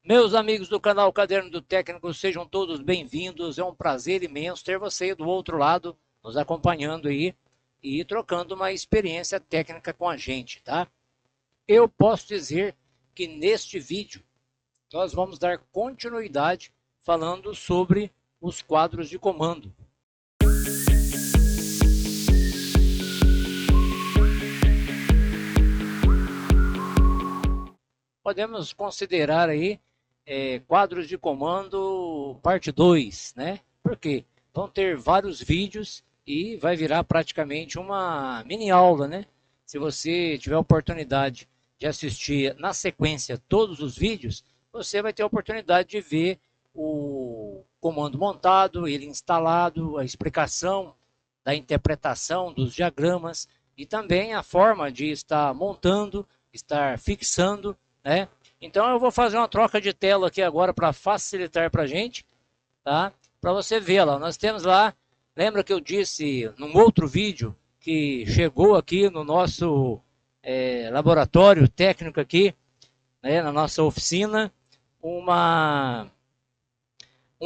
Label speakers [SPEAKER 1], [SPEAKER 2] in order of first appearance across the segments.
[SPEAKER 1] Meus amigos do canal Caderno do Técnico, sejam todos bem-vindos. É um prazer imenso ter você do outro lado, nos acompanhando aí e trocando uma experiência técnica com a gente, tá? Eu posso dizer que neste vídeo nós vamos dar continuidade falando sobre os quadros de comando. Podemos considerar aí quadros de comando parte 2, né? Porque vão ter vários vídeos e vai virar praticamente uma mini aula, né? Se você tiver a oportunidade de assistir na sequência todos os vídeos, você vai ter a oportunidade de ver o comando montado, ele instalado, a explicação da interpretação dos diagramas e também a forma de estar montando, estar fixando, né? Então eu vou fazer uma troca de tela aqui agora para facilitar para a gente, tá? Para você ver lá, nós temos lá, lembra que eu disse num outro vídeo que chegou aqui no nosso laboratório técnico aqui, né, na nossa oficina, um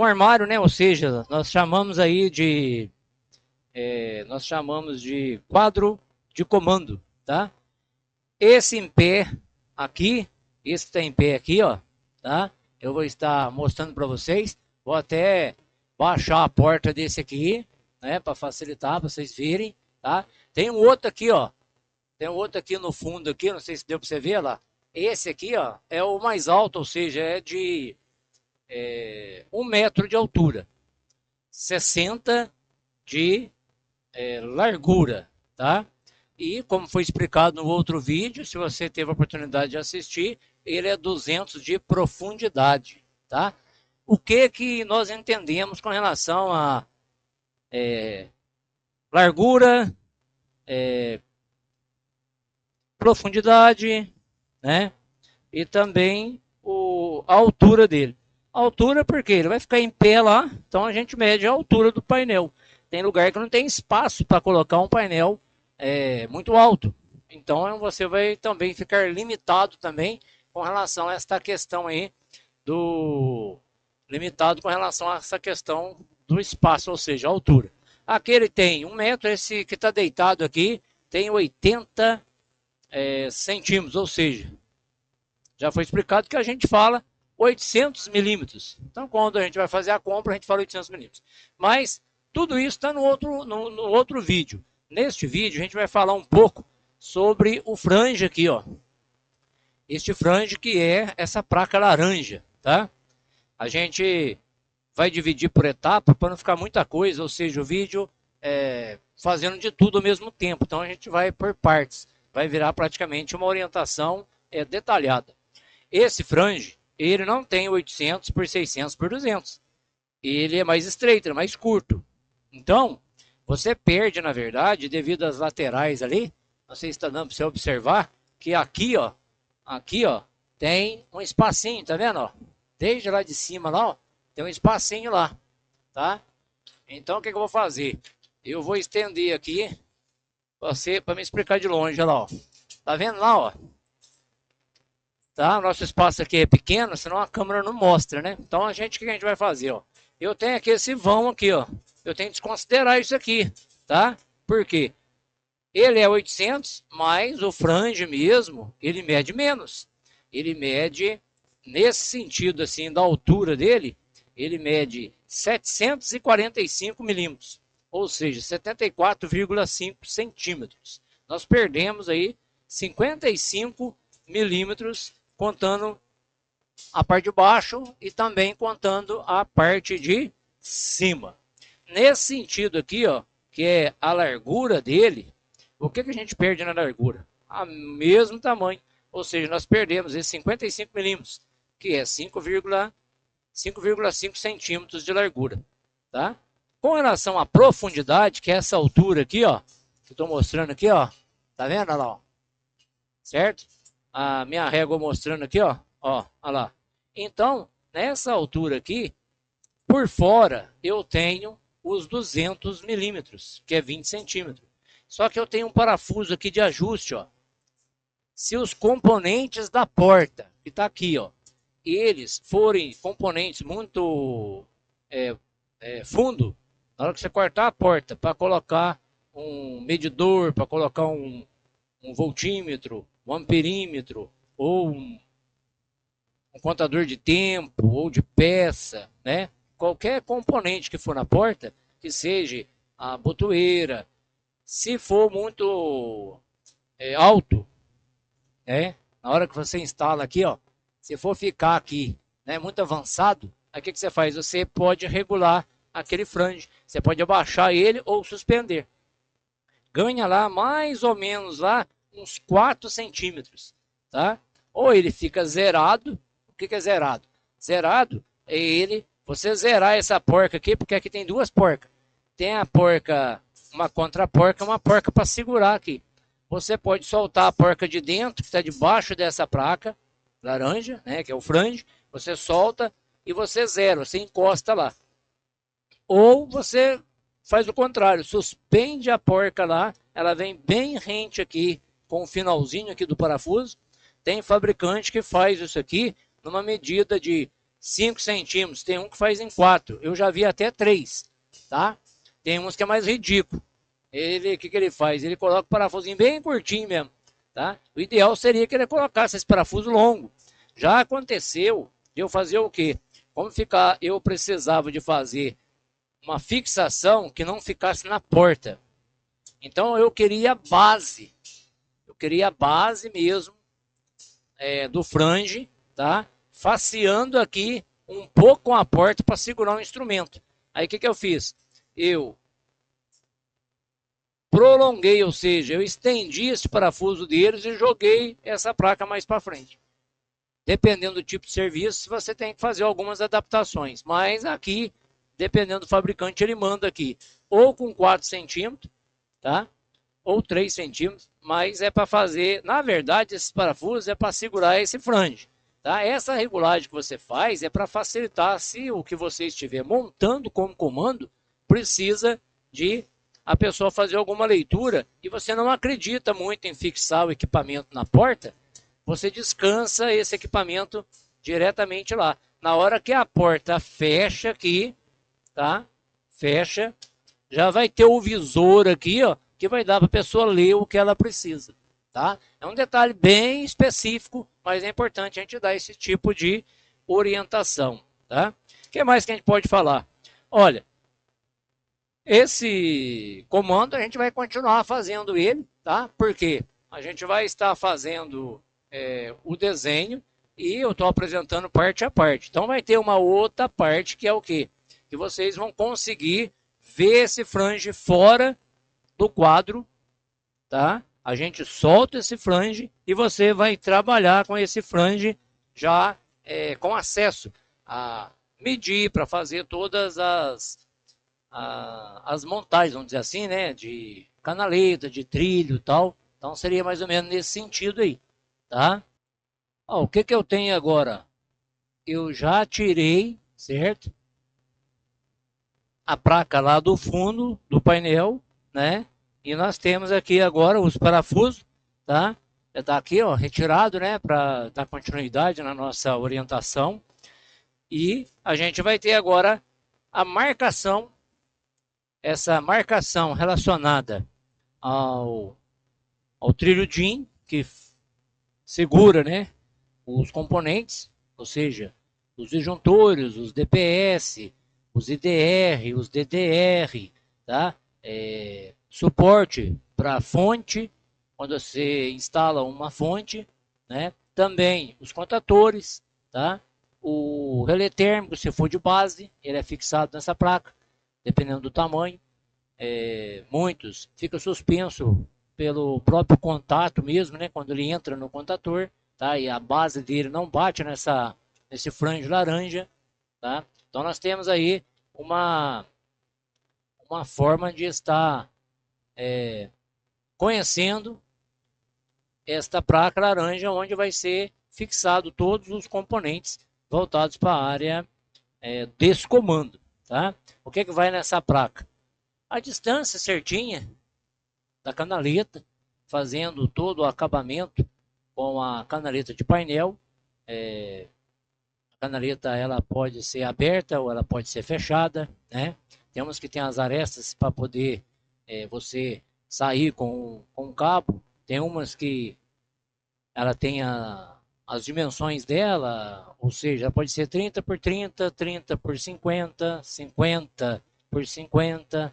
[SPEAKER 1] armário, né? Ou seja, nós chamamos de quadro de comando, tá? Esse em pé aqui, esse está em pé aqui, ó, tá? Eu vou estar mostrando para vocês. Vou até baixar a porta desse aqui, né, para facilitar, para vocês verem, tá? Tem um outro aqui, ó. Tem um outro aqui no fundo aqui, não sei se deu para você ver lá. Esse aqui, ó, é o mais alto, ou seja, é de 1 metro de altura, 60 de largura, tá? E como foi explicado no outro vídeo, se você teve a oportunidade de assistir, ele é 200 de profundidade, tá? O que nós entendemos com relação a largura, profundidade, né? E também a altura dele. A altura porque ele vai ficar em pé lá, então a gente mede a altura do painel. Tem lugar que não tem espaço para colocar um painel muito alto. Então você vai também ficar limitado também com relação a esta questão aí limitado com relação a essa questão do espaço, ou seja, a altura. Aquele tem 1 metro, esse que está deitado aqui tem 80 centímetros, ou seja, já foi explicado que a gente fala 800 milímetros. Então, quando a gente vai fazer a compra, a gente fala 800 milímetros. Mas tudo isso está no outro vídeo. Neste vídeo, a gente vai falar um pouco sobre o flange aqui, ó. Este flange que é essa placa laranja, tá? A gente vai dividir por etapa para não ficar muita coisa, ou seja, o vídeo fazendo de tudo ao mesmo tempo. Então, a gente vai por partes. Vai virar praticamente uma orientação detalhada. Esse flange, ele não tem 800 por 600 por 200. Ele é mais estreito, é mais curto. Então, você perde, na verdade, devido às laterais ali, não sei se está dando para você observar, que aqui, ó, tem um espacinho, tá vendo? Ó? Desde lá de cima, lá, ó, tem um espacinho lá, tá? Então, o que eu vou fazer? Eu vou estender aqui, para me explicar de longe, olha lá, ó. Tá vendo lá, ó? Tá? O nosso espaço aqui é pequeno, senão a câmera não mostra, né? Então, o que a gente vai fazer, ó? Eu tenho aqui esse vão aqui, ó. Eu tenho que desconsiderar isso aqui, tá? Por quê? Ele é 800, mas o flange mesmo, ele mede menos. Ele mede, nesse sentido assim, da altura dele, ele mede 745 milímetros, ou seja, 74,5 centímetros. Nós perdemos aí 55 milímetros, contando a parte de baixo e também contando a parte de cima. Nesse sentido aqui, ó, que é a largura dele, o que a gente perde na largura? A mesmo tamanho, ou seja, nós perdemos esses 55 milímetros, que é 5,5 centímetros de largura, tá? Com relação à profundidade, que é essa altura aqui, ó, que eu estou mostrando aqui, ó, tá vendo? Olha lá, ó, certo? A minha régua mostrando aqui, ó, olha lá. Então, nessa altura aqui, por fora, eu tenho os 200 milímetros, que é 20 centímetros. Só que eu tenho um parafuso aqui de ajuste, ó. Se os componentes da porta, que está aqui, ó, eles forem componentes muito fundo, na hora que você cortar a porta para colocar um medidor, para colocar um voltímetro, um amperímetro, ou um contador de tempo, ou de peça, né? Qualquer componente que for na porta, que seja a botoeira, se for muito alto, né? Na hora que você instala aqui, ó, se for ficar aqui, né, muito avançado, aí o que você faz? Você pode regular aquele flange, você pode abaixar ele ou suspender. Ganha lá mais ou menos lá uns 4 centímetros, tá? Ou ele fica zerado. O que é zerado? Zerado é ele, você zerar essa porca aqui, porque aqui tem duas porcas. Tem a porca, uma contra-porca e uma porca para segurar aqui. Você pode soltar a porca de dentro, que está debaixo dessa placa laranja, né, que é o flange. Você solta e você zera, você encosta lá. Ou você faz o contrário, suspende a porca lá, ela vem bem rente aqui, com o finalzinho aqui do parafuso. Tem fabricante que faz isso aqui numa medida de 5 centímetros, tem um que faz em 4, eu já vi até 3, tá? Tem uns que é mais ridículo. Ele, o que ele faz? Ele coloca o parafusinho bem curtinho mesmo, tá? O ideal seria que ele colocasse esse parafuso longo. Já aconteceu de eu fazer o quê? Como ficar, eu precisava de fazer uma fixação que não ficasse na porta. Então eu queria a base mesmo do flange, tá? Faceando aqui um pouco com a porta para segurar o instrumento. Aí o que eu fiz? Eu prolonguei, ou seja, eu estendi esse parafuso deles e joguei essa placa mais para frente. Dependendo do tipo de serviço, você tem que fazer algumas adaptações. Mas aqui, dependendo do fabricante, ele manda aqui ou com 4 centímetros, tá? Ou 3 centímetros, mas é para fazer, na verdade, esses parafusos é para segurar esse flange, tá? Essa regulagem que você faz é para facilitar se o que você estiver montando como comando precisa de a pessoa fazer alguma leitura e você não acredita muito em fixar o equipamento na porta, você descansa esse equipamento diretamente lá. Na hora que a porta fecha aqui, tá? Fecha, já vai ter o visor aqui, ó, que vai dar para a pessoa ler o que ela precisa, tá? É um detalhe bem específico, mas é importante a gente dar esse tipo de orientação, tá? O que mais que a gente pode falar? Olha, esse comando a gente vai continuar fazendo ele, tá? Porque a gente vai estar fazendo o desenho e eu estou apresentando parte a parte. Então vai ter uma outra parte que é o quê? Que vocês vão conseguir ver esse flange fora do quadro, tá? A gente solta esse flange e você vai trabalhar com esse flange já com acesso a medir para fazer todas as montagens, vamos dizer assim, né? De canaleta, de trilho e tal. Então seria mais ou menos nesse sentido aí, tá? Ó, o que que eu tenho agora? Eu já tirei, certo? A placa lá do fundo do painel, né? E nós temos aqui agora os parafusos, tá? Está aqui, ó, retirado, né? Para dar continuidade na nossa orientação. E a gente vai ter agora a marcação, essa marcação relacionada ao trilho DIN, que segura, né? Os componentes, ou seja, os disjuntores, os DPS, os IDR, os DDR, tá? Suporte para fonte, quando você instala uma fonte, né? Também os contatores, tá? O relé térmico, se for de base, ele é fixado nessa placa, dependendo do tamanho. Muitos fica suspenso pelo próprio contato mesmo, né? Quando ele entra no contator, tá? E a base dele não bate nesse flange laranja, tá? Então nós temos aí uma forma de estar conhecendo esta placa laranja, onde vai ser fixado todos os componentes voltados para a área desse comando, tá? O que vai nessa placa? A distância certinha da canaleta, fazendo todo o acabamento com a canaleta de painel, canaleta ela pode ser aberta ou ela pode ser fechada, né? Temos que ter as arestas para poder você sair com o cabo. Tem umas que ela tem as dimensões dela, ou seja, pode ser 30 por 30, 30 por 50, 50 por 50,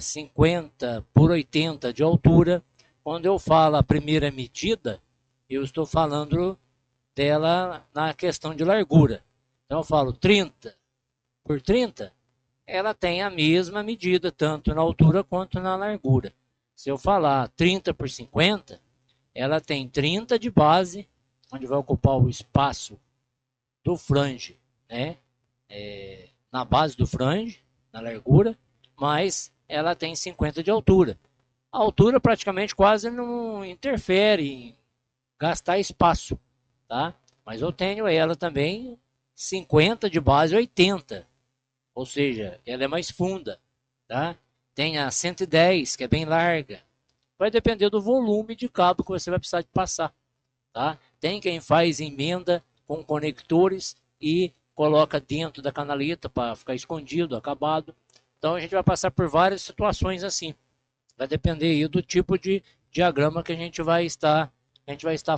[SPEAKER 1] 50 por 80 de altura. Quando eu falo a primeira medida, eu estou falando dela na questão de largura. Então eu falo 30 por 30, ela tem a mesma medida, tanto na altura quanto na largura. Se eu falar 30 por 50, ela tem 30 de base, onde vai ocupar o espaço do flange, né? Na base do flange, na largura, mas ela tem 50 de altura. A altura praticamente quase não interfere em gastar espaço, tá? Mas eu tenho ela também 50 de base, 80, ou seja, ela é mais funda, tá? Tem a 110, que é bem larga. Vai depender do volume de cabo que você vai precisar de passar, tá? Tem quem faz emenda com conectores e coloca dentro da canaleta para ficar escondido, acabado. Então a gente vai passar por várias situações assim. Vai depender aí do tipo de diagrama que a gente vai estar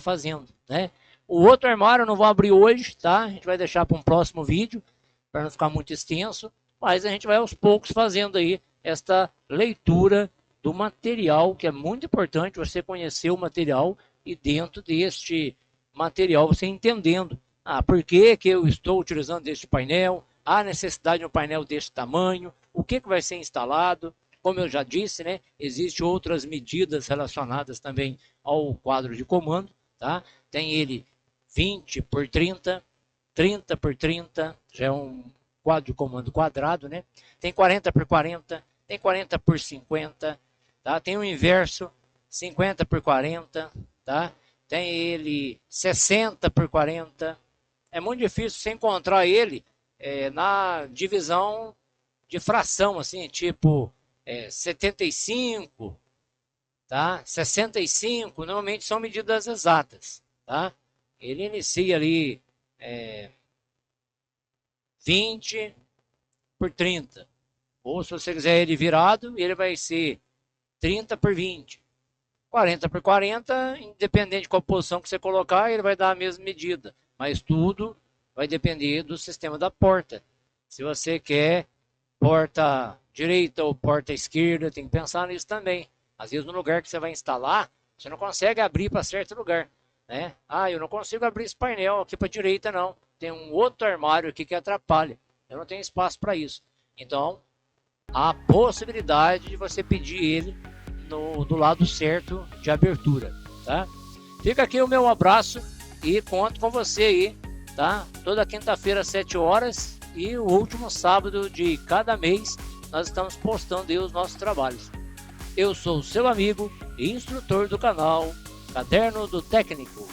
[SPEAKER 1] fazendo, né? O outro armário eu não vou abrir hoje, tá? A gente vai deixar para um próximo vídeo, para não ficar muito extenso, mas a gente vai aos poucos fazendo aí esta leitura do material, que é muito importante você conhecer o material e dentro deste material você entendendo por que eu estou utilizando este painel, a necessidade de um painel desse tamanho, o que vai ser instalado. Como eu já disse, né, existem outras medidas relacionadas também ao quadro de comando, tá? Tem ele 20 por 30, 30 por 30, já é um quadro de comando quadrado, né? Tem 40 por 40, tem 40 por 50, tá? Tem o inverso, 50 por 40, tá? Tem ele 60 por 40. É muito difícil você encontrar ele na divisão de fração, assim, tipo 75, tá? 65, normalmente são medidas exatas, tá? Ele inicia ali 20 por 30. Ou se você quiser ele virado, ele vai ser 30 por 20. 40 por 40, independente de qual posição que você colocar, ele vai dar a mesma medida. Mas tudo vai depender do sistema da porta. Se você quer porta direita ou porta esquerda, tem que pensar nisso também. Às vezes no lugar que você vai instalar, você não consegue abrir para certo lugar, né? Eu não consigo abrir esse painel aqui para a direita não. Tem um outro armário aqui que atrapalha. Eu não tenho espaço para isso. Então, há a possibilidade de você pedir ele do lado certo de abertura, tá? Fica aqui o meu abraço e conto com você aí, tá? Toda quinta-feira às 7 horas e o último sábado de cada mês nós estamos postando aí os nossos trabalhos. Eu sou o seu amigo e instrutor do canal Caderno do Técnico.